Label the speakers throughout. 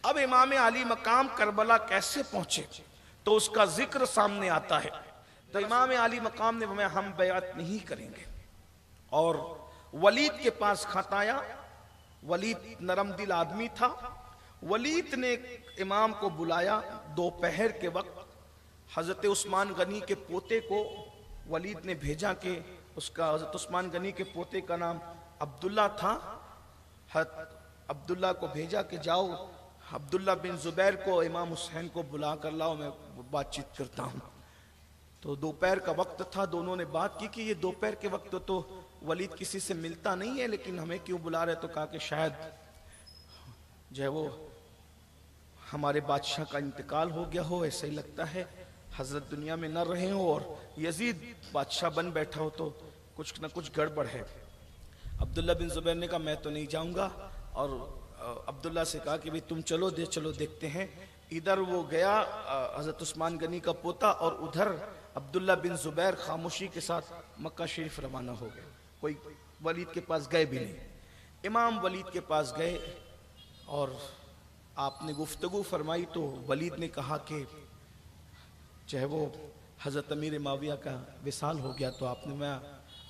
Speaker 1: اب امام علی مقام کربلا کیسے پہنچے تو اس کا ذکر سامنے آتا ہے. تو امام علی مقام نے فرمایا ہم بیعت نہیں کریں گے. اور ولید کے پاس خط آیا. ولید نرم دل آدمی تھا. ولید نے امام کو بلایا دوپہر کے وقت. حضرت عثمان غنی کے پوتے کو ولید نے بھیجا کہ اس کا حضرت عثمان غنی کے پوتے کا نام عبداللہ تھا. عبداللہ کو بھیجا کہ جاؤ عبداللہ بن زبیر کو امام حسین کو بلا کر لاؤ میں بات چیت کرتا ہوں. تو دوپہر کا وقت تھا. دونوں نے بات کی کہ یہ دوپہر کے وقت تو ولید کسی سے ملتا نہیں ہے لیکن ہمیں کیوں بلا رہے. تو کہا کہ شاید جو ہے وہ ہمارے بادشاہ کا انتقال ہو گیا ہو, ایسا ہی لگتا ہے, حضرت دنیا میں نہ رہے ہو اور یزید بادشاہ بن بیٹھا ہو تو کچھ نہ کچھ گڑبڑ ہے. عبداللہ بن زبیر نے کہا میں تو نہیں جاؤں گا. اور عبداللہ سے کہا کہ بھی تم چلو دیکھتے ہیں. ادھر وہ گیا حضرت عثمان غنی کا پوتا اور ادھر عبداللہ بن زبیر خاموشی کے ساتھ مکہ شریف روانہ ہو گئے. کوئی ولید کے پاس گئے بھی نہیں. امام ولید کے پاس گئے اور آپ نے گفتگو فرمائی تو ولید نے کہا کہ چاہے وہ حضرت امیر معاویہ کا وصال ہو گیا تو آپ نے میں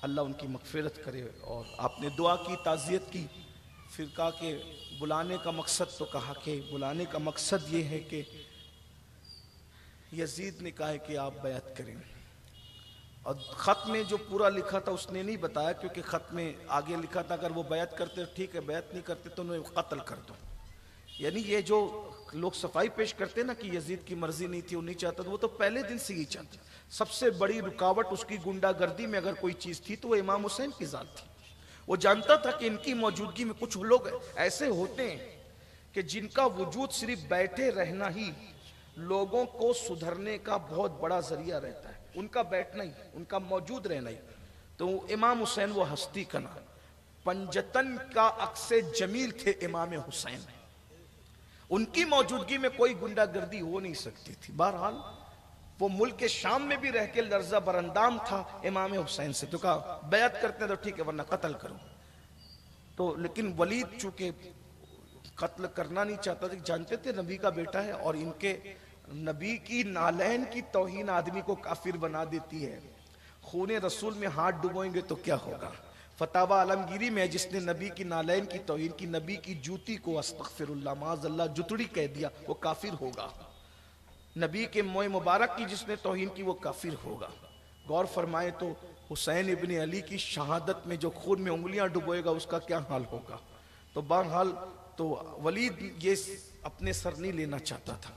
Speaker 1: اللہ ان کی مغفرت کرے, اور آپ نے دعا کی, تعزیت کی. پھر کہا کہ بلانے کا مقصد, تو کہا کہ بلانے کا مقصد یہ ہے کہ یزید نے کہا ہے کہ آپ بیعت کریں. اور خط میں جو پورا لکھا تھا اس نے نہیں بتایا کیونکہ خط میں آگے لکھا تھا اگر وہ بیعت کرتے ٹھیک ہے, بیعت نہیں کرتے تو انہیں قتل کر دو. یعنی یہ جو لوگ صفائی پیش کرتے نا کہ یزید کی مرضی نہیں تھی, وہ نہیں چاہتا, وہ تو پہلے دن سے ہی چاہتا. سب سے بڑی رکاوٹ اس کی گنڈا گردی میں اگر کوئی چیز تھی تو وہ امام حسین کی ذات تھی. وہ جانتا تھا کہ ان کی موجودگی میں کچھ لوگ ایسے ہوتے ہیں کہ جن کا وجود صرف بیٹھے رہنا ہی لوگوں کو سدھرنے کا بہت بڑا ذریعہ رہتا ہے. ان کا بیٹھنا ہی, ان کا موجود رہنا ہی. تو امام حسین وہ ہستی کا نام, پنجتن کا عکس جمیل تھے امام حسین. ان کی موجودگی میں کوئی گنڈا گردی ہو نہیں سکتی تھی. بہرحال وہ ملک کے شام میں بھی رہ کے لرزہ برندام تھا امام حسین سے. تو کہا بیعت کرتے ہیں تو ٹھیک ہے ورنہ قتل کرو. تو لیکن ولید چونکہ قتل کرنا نہیں چاہتا تھا, جانتے تھے نبی کا بیٹا ہے اور ان کے نبی کی نالین کی توہین آدمی کو کافر بنا دیتی ہے. خون رسول میں ہاتھ ڈبوئیں گے تو کیا ہوگا. فتاوی عالمگیری میں جس نے نبی کی نالین کی توہین کی, نبی کی جوتی کو استغفر اللہ معاذ اللہ جتڑی کہہ دیا, وہ کافر ہوگا. نبی کے موئے مبارک کی جس نے توہین کی وہ کافر ہوگا. غور فرمائے تو حسین ابن علی کی شہادت میں جو خون میں انگلیاں ڈبوئے گا اس کا کیا حال ہوگا. تو بہرحال تو ولید یہ اپنے سر نہیں لینا چاہتا تھا,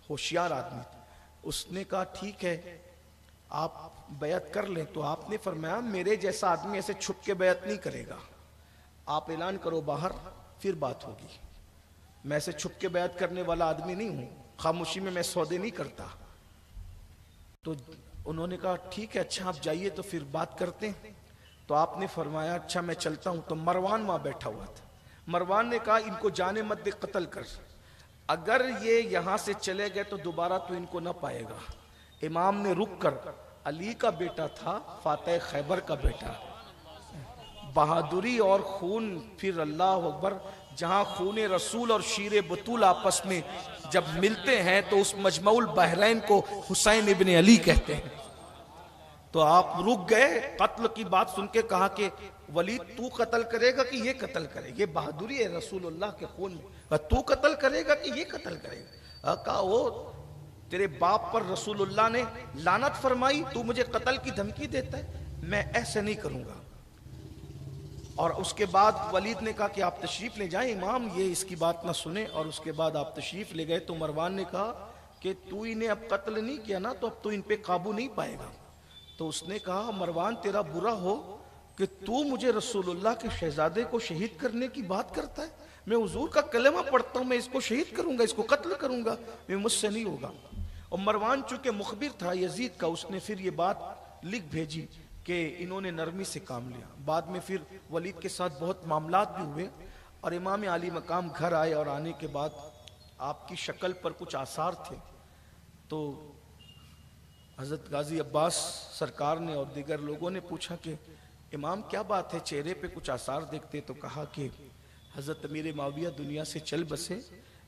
Speaker 1: ہوشیار آدمی تھا. اس نے کہا ٹھیک ہے آپ بیعت کر لیں. تو آپ نے فرمایا میرے جیسا آدمی ایسے چھپ کے بیعت نہیں کرے گا, آپ اعلان کرو باہر پھر بات ہوگی. میں ایسے چھپ کے بیعت کرنے والا آدمی نہیں ہوں, خاموشی میں میں سودے نہیں کرتا. تو انہوں نے کہا ٹھیک ہے اچھا آپ جائیے تو پھر بات کرتے ہیں. تو آپ نے فرمایا اچھا میں چلتا ہوں. تو مروان وہاں بیٹھا ہوا تھا. مروان نے کہا ان کو جانے مت دے, قتل کر. اگر یہ یہاں سے چلے گئے تو دوبارہ تو ان کو نہ پائے گا. امام نے رک کر, علی کا بیٹا تھا, فاتح خیبر کا بیٹا, بہادری اور خون, پھر اللہ اکبر, جہاں خون رسول اور شیر بطول آپس میں جب ملتے ہیں تو اس مجمع البحرین کو حسین ابن علی کہتے ہیں. تو آپ رک گئے. قتل کی بات سن کے کہا کہ ولید تو قتل کرے گا کہ یہ قتل کرے گا, یہ بہادری ہے رسول اللہ کے خون میں, تو قتل کرے گا کہ یہ قتل کرے گا. کہا وہ تیرے باپ پر رسول اللہ نے لعنت فرمائی, تو مجھے قتل کی دھمکی دیتا ہے, میں ایسے نہیں کروں گا. اور اس کے بعد ولید نے کہا کہ آپ تشریف لے جائیں, امام یہ اس کی بات نہ سنے. اور اس کے بعد آپ تشریف لے گئے. تو مروان نے کہا کہ تو انہیں اب قتل نہیں کیا نا تو اب تو ان پہ قابو نہیں پائے گا. تو اس نے کہا مروان تیرا برا ہو کہ تو مجھے رسول اللہ کے شہزادے کو شہید کرنے کی بات کرتا ہے. میں حضور کا کلمہ پڑھتا ہوں, میں اس کو شہید کروں گا, اس کو قتل کروں گا, میں مجھ سے نہیں ہوگا. اور مروان چونکہ مخبر تھا یزید کا, اس نے پھر یہ بات لکھ بھیجی کہ انہوں نے نرمی سے کام لیا. بعد میں پھر ولید کے ساتھ بہت معاملات بھی ہوئے اور امام علی مقام گھر آئے, اور آنے کے بعد آپ کی شکل پر کچھ آثار تھے. تو حضرت غازی عباس سرکار نے اور دیگر لوگوں نے پوچھا کہ امام کیا بات ہے, چہرے پہ کچھ آثار دیکھتے. تو کہا کہ حضرت امیر معاویہ دنیا سے چل بسے,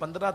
Speaker 1: 15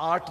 Speaker 1: 8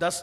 Speaker 1: 10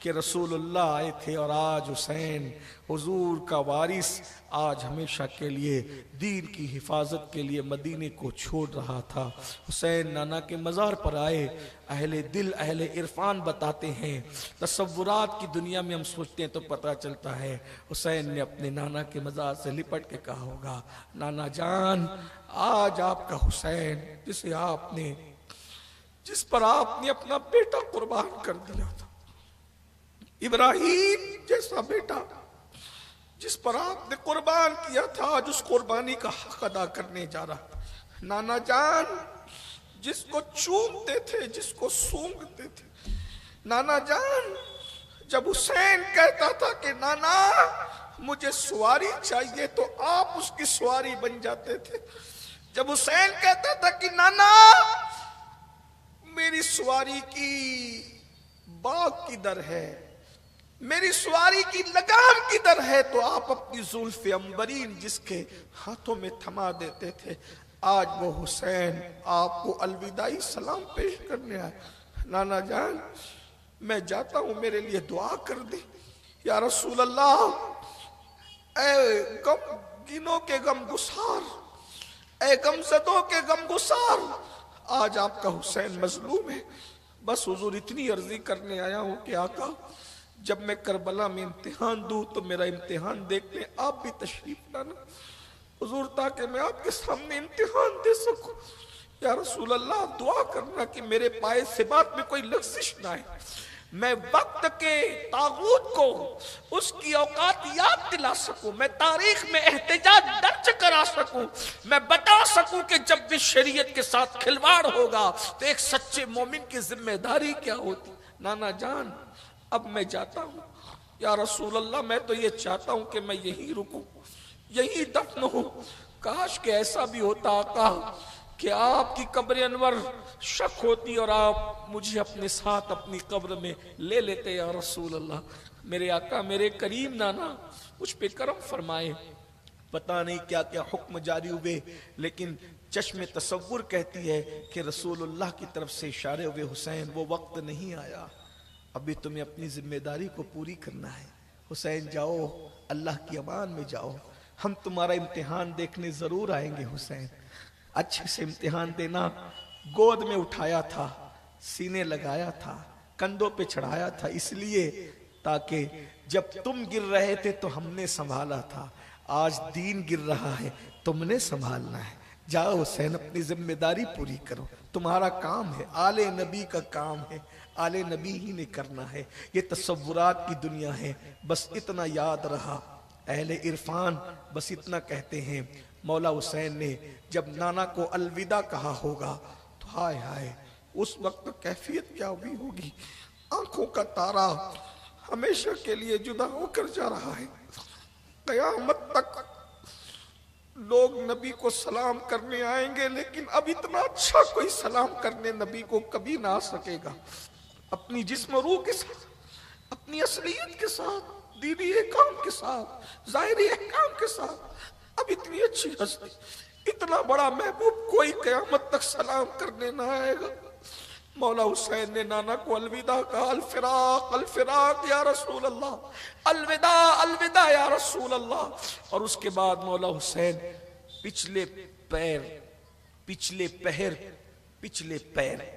Speaker 1: کہ رسول اللہ آئے تھے اور آج حسین حضور کا وارث آج ہمیشہ کے لیے دین کی حفاظت کے لیے مدینے کو چھوڑ رہا تھا۔ حسین نانا کے مزار پر آئے۔ اہل دل اہل عرفان بتاتے ہیں، تصورات کی دنیا میں ہم سوچتے ہیں تو پتہ چلتا ہے حسین نے اپنے نانا کے مزار سے لپٹ کے کہا ہوگا، نانا جان آج آپ کا حسین جس پر آپ نے اپنا بیٹا قربان کر دیا تھا، ابراہیم جیسا بیٹا جس پر آپ نے قربان کیا تھا، آج اس قربانی کا حق ادا کرنے جا رہا تھا۔ نانا جان جس کو چومتے تھے، جس کو سونگتے تھے، نانا جان جب حسین کہتا تھا کہ نانا مجھے سواری چاہیے تو آپ اس کی سواری بن جاتے تھے۔ جب حسین کہتا تھا کہ نانا میری سواری کی باغ کدھر ہے، میری سواری کی لگام کدھر ہے، تو آپ اپنی زلف عنبرین جس کے ہاتھوں میں تھما دیتے تھے۔ آج وہ حسین آپ کو الوداعی سلام پیش کرنے آئے۔ نانا جان میں جاتا ہوں، میرے لیے دعا کر دیں۔ یا رسول اللہ، اے غم گنوں کے غم گسار، اے غم زدوں کے غم گسار، آج آپ کا حسین مظلوم ہے۔ بس حضور اتنی عرضی کرنے آیا ہوں کہ آقا جب میں کربلا میں امتحان دوں تو میرا امتحان دیکھنے آپ بھی تشریف لانا حضور، تاکہ میں آپ کے سامنے امتحان دے سکوں۔ یا رسول اللہ دعا کرنا کہ میرے پائے سے بات میں کوئی لغزش نہ آئے، میں وقت کے طاغوت کو اس کی اوقات یاد دلا سکوں، میں تاریخ میں احتجاج درج کرا سکوں، میں بتا سکوں کہ جب بھی شریعت کے ساتھ کھلواڑ ہوگا تو ایک سچے مومن کی ذمہ داری کیا ہوتی۔ نانا جان اب میں جاتا ہوں۔ یا رسول اللہ میں تو یہ چاہتا ہوں کہ میں یہیں رکوں، یہیں دفن ہوں۔ کاش کہ ایسا بھی ہوتا آقا کہ آپ کی قبر انور شک ہوتی اور آپ مجھے اپنے ساتھ اپنی قبر میں لے لیتے۔ یا رسول اللہ میرے آقا میرے کریم نانا مجھ پہ کرم فرمائے۔ پتہ نہیں کیا کیا حکم جاری ہوئے، لیکن چشم تصور کہتی ہے کہ رسول اللہ کی طرف سے اشارے ہوئے، حسین وہ وقت نہیں آیا، ابھی تمہیں اپنی ذمہ داری کو پوری کرنا ہے۔ حسین جاؤ، اللہ کی امان میں جاؤ، ہم تمہارا امتحان دیکھنے ضرور آئیں گے۔ حسین اچھے سے امتحان دینا۔ گود میں اٹھایا تھا، سینے لگایا تھا، کندھوں پہ چڑھایا تھا، اس لیے تاکہ جب تم گر رہے تھے تو ہم نے سنبھالا تھا، آج دین گر رہا ہے تم نے سنبھالنا ہے۔ جاؤ حسین اپنی ذمہ داری پوری کرو، تمہارا کام ہے، آل نبی کا کام ہے، آل نبی ہی نے کرنا ہے۔ یہ تصورات کی دنیا ہے۔ بس اتنا یاد رہا، اہل عرفان بس اتنا کہتے ہیں، مولا حسین نے جب نانا کو الوداع کہا ہوگا تو ہائے ہائے اس وقت کیفیت کیا ہوئی ہوگی۔ آنکھوں کا تارا ہمیشہ کے لیے جدا ہو کر جا رہا ہے، قیامت تک لوگ نبی کو سلام کرنے آئیں گے، لیکن اب اتنا اچھا کوئی سلام کرنے نبی کو کبھی نہ آ سکے گا۔ اپنی جسم و روح کے ساتھ، اپنی اصلیت کے ساتھ، دینی احکام کے ساتھ، ظاہری احکام کے ساتھ، اب اتنی اچھی ہستی، اتنا بڑا محبوب کوئی قیامت تک سلام کرنے نہ آئے گا۔ مولا حسین نے نانا کو الوداع کہا، الفراق الفراق یا رسول اللہ، الوداع الوداع یا رسول اللہ۔ اور اس کے بعد مولا حسین پچھلے پیر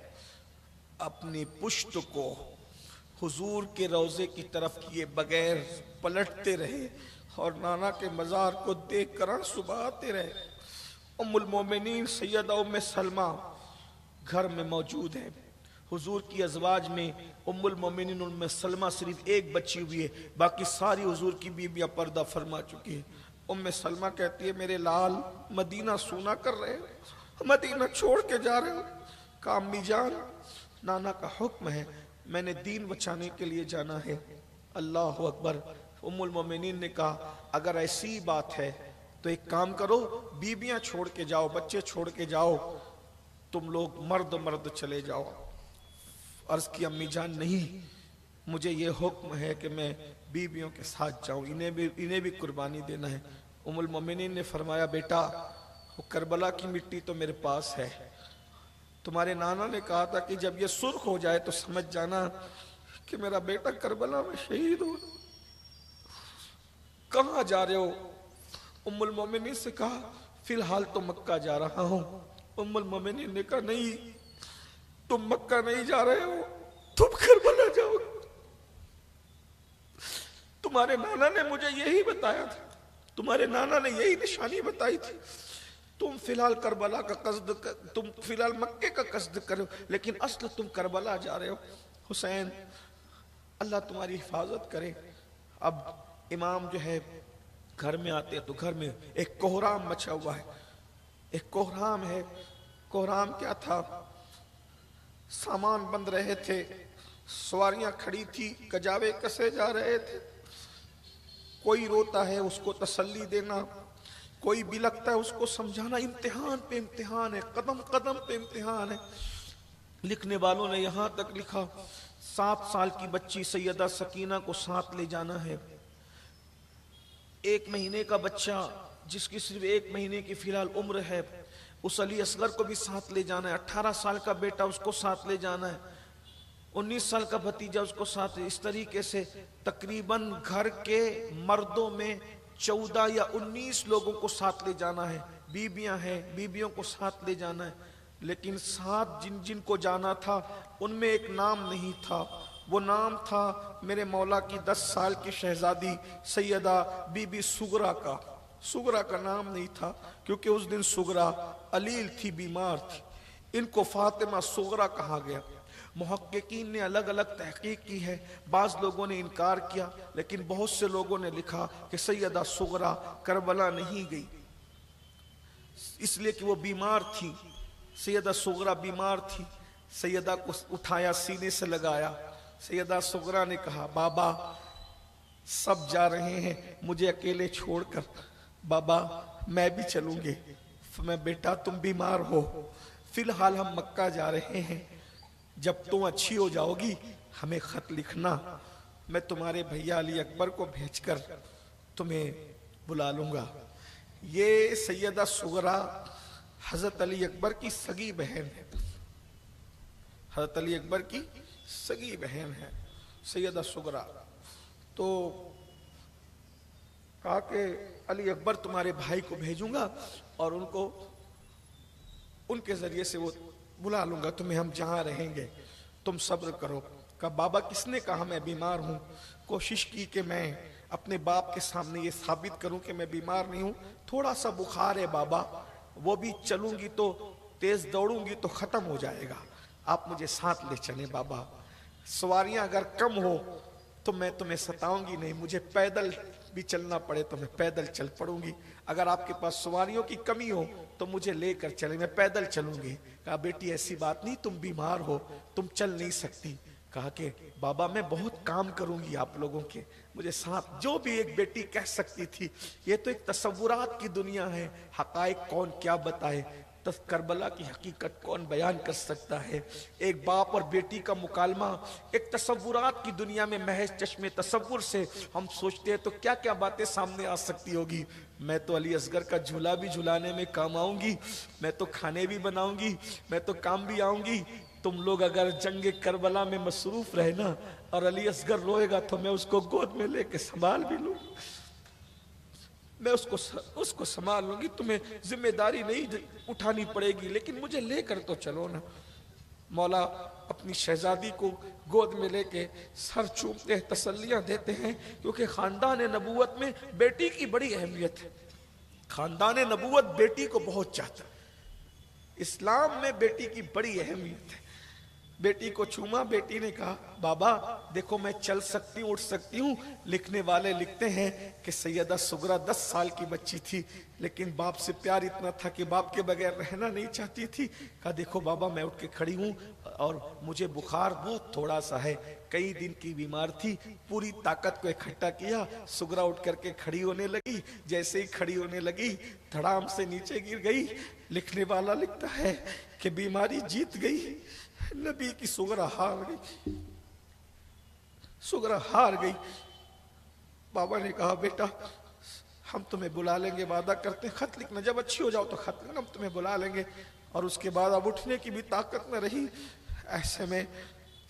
Speaker 1: اپنی پشت کو حضور کے روضے کی طرف کیے بغیر پلٹتے رہے اور نانا کے مزار کو دیکھ کر آنسو بہاتے رہے۔ ام المومنین سیدہ ام سلمہ گھر میں موجود ہے۔ حضور کی ازواج میں ام المومنین ام سلمہ صرف ایک بچی ہوئی ہے، باقی ساری حضور کی بیویاں پردہ فرما چکی ہیں۔ ام سلمہ کہتی ہے میرے لال مدینہ سونا کر رہے ہیں، مدینہ چھوڑ کے جا رہے ہیں۔ کہا امی جان نانا کا حکم ہے، میں نے دین بچانے کے لیے جانا ہے۔ اللہ اکبر۔ ام المومنین نے کہا اگر ایسی بات ہے تو ایک کام کرو، بیویاں چھوڑ کے جاؤ، بچے چھوڑ کے جاؤ، تم لوگ مرد چلے جاؤ۔ عرض کی امی جان نہیں، مجھے یہ حکم ہے کہ میں بیویوں کے ساتھ جاؤں، انہیں بھی قربانی دینا ہے۔ ام المومنین نے فرمایا بیٹا وہ کربلا کی مٹی تو میرے پاس ہے، تمہارے نانا نے کہا تھا کہ جب یہ سرخ ہو جائے تو سمجھ جانا کہ میرا بیٹا کربلا میں شہید ہو. کہاں جا رہے ہو؟ ام المومنین سے کہا فی الحال تو مکہ جا رہا ہوں. ام المومنین نے کہا نہیں، تم مکہ نہیں جا رہے ہو، تم کربلا جاؤ. تمہارے نانا نے مجھے یہی بتایا تھا، تمہارے نانا نے یہی نشانی بتائی تھی. تم فی الحال کربلا کا قصد، تم فی الحال مکے کا قصد کرو، لیکن اصل تم کربلا جا رہے ہو. حسین اللہ تمہاری حفاظت کرے. اب امام جو ہے گھر میں آتے تو گھر میں ایک کوہرام مچا ہوا ہے. ایک کوہرام ہے. کوہرام کیا تھا؟ سامان بند رہے تھے، سواریاں کھڑی تھی، کجاوے کسے جا رہے تھے. کوئی روتا ہے اس کو تسلی دینا، کوئی بھی لگتا ہے اس کو سمجھانا. امتحان پہ امتحان ہے، قدم قدم پہ امتحان ہے. لکھنے والوں نے یہاں تک لکھا 7 سال کی بچی سیدہ سکینہ کو ساتھ لے جانا ہے. 1 مہینے کا بچہ جس کی صرف 1 مہینے کی فی الحال عمر ہے، اس علی اصغر کو بھی ساتھ لے جانا ہے. 18 سال کا بیٹا اس کو ساتھ لے جانا ہے. 19 سال کا بھتیجا اس کو ساتھ. اس طریقے سے تقریباً گھر کے مردوں میں 14 یا 19 لوگوں کو ساتھ لے جانا ہے. بیویاں ہیں، بیویوں کو ساتھ لے جانا ہے. لیکن ساتھ جن جن کو جانا تھا ان میں ایک نام نہیں تھا. وہ نام تھا میرے مولا کی 10 سال کی شہزادی سیدہ بی بی سغرا کا. سغرا کا نام نہیں تھا کیونکہ اس دن سغرا علیل تھی، بیمار تھی. ان کو فاطمہ سغرا کہا گیا. محققین نے الگ الگ تحقیق کی ہے. بعض لوگوں نے انکار کیا، لیکن بہت سے لوگوں نے لکھا کہ سیدہ سغرا کربلا نہیں گئی اس لیے کہ وہ بیمار تھی. سیدہ سغرا بیمار تھی. سیدہ کو اٹھایا، سینے سے لگایا. سیدہ سغرا نے کہا بابا سب جا رہے ہیں، مجھے اکیلے چھوڑ کر. بابا میں بھی چلوں گی. میں بیٹا تم بیمار ہو، فی الحال ہم مکہ جا رہے ہیں، جب تم اچھی ہو جاؤ گی ہمیں خط لکھنا، میں تمہارے بھیا علی اکبر کو بھیج کر تمہیں بلا لوں گا. یہ سیدہ سغرا حضرت علی اکبر کی سگی بہن ہے. حضرت علی اکبر کی سگی بہن ہے سیدہ سغرا. تو کہا کہ علی اکبر تمہارے بھائی کو بھیجوں گا اور ان کے ذریعے سے وہ بلا لوں گا تمہیں، ہم جہاں رہیں گے، تم صبر کرو. کہا بابا کس نے کہا میں بیمار ہوں؟ کوشش کی کہ میں اپنے باپ کے سامنے یہ ثابت کروں کہ میں بیمار نہیں ہوں. تھوڑا سا بخار ہے بابا، وہ بھی چلوں گی تو تیز دوڑوں گی تو ختم ہو جائے گا، آپ مجھے ساتھ لے چلیں بابا. سواریاں اگر کم ہو تو میں تمہیں ستاؤں گی نہیں، مجھے پیدل بھی چلنا پڑے تو میں پیدل چل پڑوں گی. اگر آپ کے پاس سواریوں کی کمی ہو تو مجھے لے کر چلیں، میں پیدل چلوں گی. کہا بیٹی ایسی بات نہیں، تم بیمار ہو، تم چل نہیں سکتی. کہا کہ بابا میں بہت کام کروں گی آپ لوگوں کے، مجھے ساتھ. جو بھی ایک بیٹی کہہ سکتی تھی. یہ تو ایک تصورات کی دنیا ہے، حقائق کون کیا بتائے، کربلا کی حقیقت کون بیان کر سکتا ہے. ایک باپ اور بیٹی کا مکالمہ ایک تصورات کی دنیا میں محض چشم تصور سے ہم سوچتے ہیں تو کیا کیا باتیں سامنے آ سکتی ہوگی. میں تو علی اصغر کا جھولا بھی جھلانے میں کام آؤں گی، میں تو کھانے بھی بناؤں گی، میں تو کام بھی آؤں گی. تم لوگ اگر جنگ کربلا میں مصروف رہنا اور علی اصغر روئے گا تو میں اس کو گود میں لے کے سنبھال بھی لوں، میں اس کو سنبھال لوں گی. تمہیں ذمہ داری نہیں اٹھانی پڑے گی، لیکن مجھے لے کر تو چلو نا. مولا اپنی شہزادی کو گود میں لے کے سر چومتے ہیں، تسلیاں دیتے ہیں، کیونکہ خاندان نبوت میں بیٹی کی بڑی اہمیت ہے. خاندان نبوت بیٹی کو بہت چاہتا ہے. اسلام میں بیٹی کی بڑی اہمیت ہے. بیٹی کو چوما. بیٹی نے کہا بابا دیکھو میں چل سکتی ہوں، اٹھ سکتی ہوں. لکھنے والے لکھتے ہیں کہ سیدہ سغرا 10 سال کی بچی تھی، لیکن باپ سے پیار اتنا تھا کہ باپ کے بغیر رہنا نہیں چاہتی تھی. کہا دیکھو بابا میں اٹھ کے کھڑی ہوں اور مجھے بخار بہت تھوڑا سا ہے، کئی دن کی بیمار تھی. پوری طاقت کو اکٹھا کیا، سغرا اٹھ کر کے کھڑی ہونے لگی. جیسے ہی کھڑی ہونے لگی دھڑام سے نیچے گر گئی. لکھنے والا لکھتا ہے کہ بیماری جیت گئی. نبی کی سغرا ہار گئی، سغرا ہار گئی. بابا نے کہا بیٹا ہم تمہیں بلا لیں گے، وعدہ کرتے ہیں، خط لکھنا، جب اچھی ہو جاؤ تو خط لکھنا، ہم تمہیں بلا لیں گے. اور اس کے بعد اب اٹھنے کی بھی طاقت نہ رہی. ایسے میں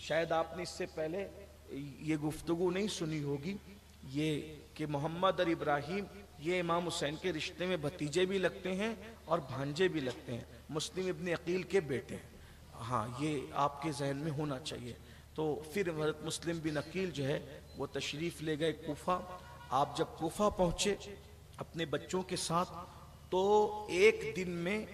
Speaker 1: شاید آپ نے اس سے پہلے یہ گفتگو نہیں سنی ہوگی، یہ کہ محمد اور ابراہیم یہ امام حسین کے رشتے میں بھتیجے بھی لگتے ہیں اور بھانجے بھی لگتے ہیں، مسلم ابن عقیل کے بیٹے ہیں۔ ہاں، یہ آپ کے ذہن میں ہونا چاہیے۔ تو پھر حضرت مسلم بن عقیل جو ہے وہ تشریف لے گئے کوفہ۔ آپ جب کوفہ پہنچے اپنے بچوں کے ساتھ، تو ایک دن میں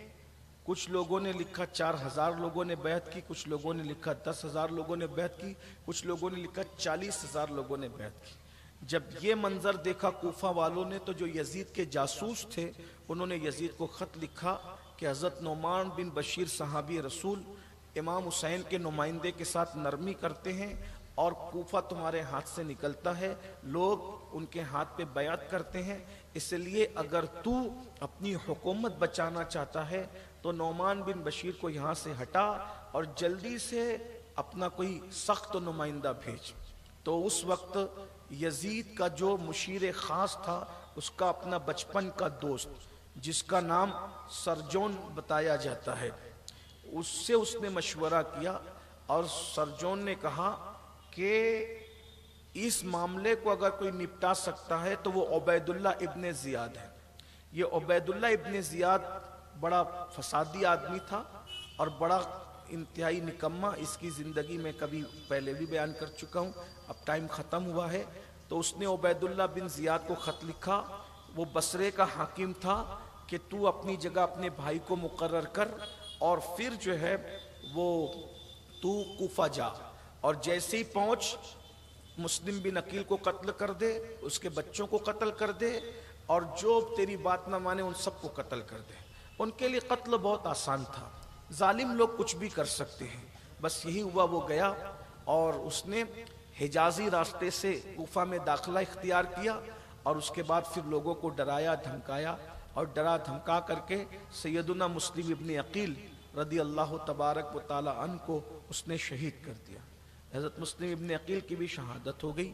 Speaker 1: کچھ لوگوں نے لکھا 4000 لوگوں نے بیعت کی، کچھ لوگوں نے لکھا 10,000 لوگوں نے بیعت کی، کچھ لوگوں نے لکھا 40,000 لوگوں نے بیعت کی۔ جب یہ منظر دیکھا کوفہ والوں نے، تو جو یزید کے جاسوس تھے انہوں نے یزید کو خط لکھا کہ حضرت نعمان بن بشیر صحابی رسول امام حسین کے نمائندے کے ساتھ نرمی کرتے ہیں، اور کوفہ تمہارے ہاتھ سے نکلتا ہے، لوگ ان کے ہاتھ پہ بیعت کرتے ہیں، اس لیے اگر تو اپنی حکومت بچانا چاہتا ہے تو نعمان بن بشیر کو یہاں سے ہٹا اور جلدی سے اپنا کوئی سخت نمائندہ بھیج۔ تو اس وقت یزید کا جو مشیر خاص تھا، اس کا اپنا بچپن کا دوست جس کا نام سرجون بتایا جاتا ہے، اس سے اس نے مشورہ کیا، اور سرجون نے کہا کہ اس معاملے کو اگر کوئی نپٹا سکتا ہے تو وہ عبید اللہ ابن زیاد ہے۔ یہ عبید اللہ ابن زیاد بڑا فسادی آدمی تھا اور بڑا انتہائی نکمہ، اس کی زندگی میں کبھی پہلے بھی بیان کر چکا ہوں، اب ٹائم ختم ہوا ہے۔ تو اس نے عبید اللہ بن زیاد کو خط لکھا، وہ بصرے کا حاکم تھا، کہ تو اپنی جگہ اپنے بھائی کو مقرر کر، اور پھر جو ہے وہ تو کوفہ جا، اور جیسے ہی پہنچ مسلم بن عقیل کو قتل کر دے، اس کے بچوں کو قتل کر دے، اور جو تیری بات نہ مانے ان سب کو قتل کر دے۔ ان کے لیے قتل بہت آسان تھا، ظالم لوگ کچھ بھی کر سکتے ہیں۔ بس یہی ہوا، وہ گیا اور اس نے حجازی راستے سے کوفہ میں داخلہ اختیار کیا، اور اس کے بعد پھر لوگوں کو ڈرایا دھمکایا، اور ڈرا دھمکا کر کے سیدنا مسلم ابن عقیل رضی اللہ تبارک و تعالی عنہ کو اس نے شہید کر دیا۔ حضرت مسلم ابن عقیل کی بھی شہادت ہو گئی۔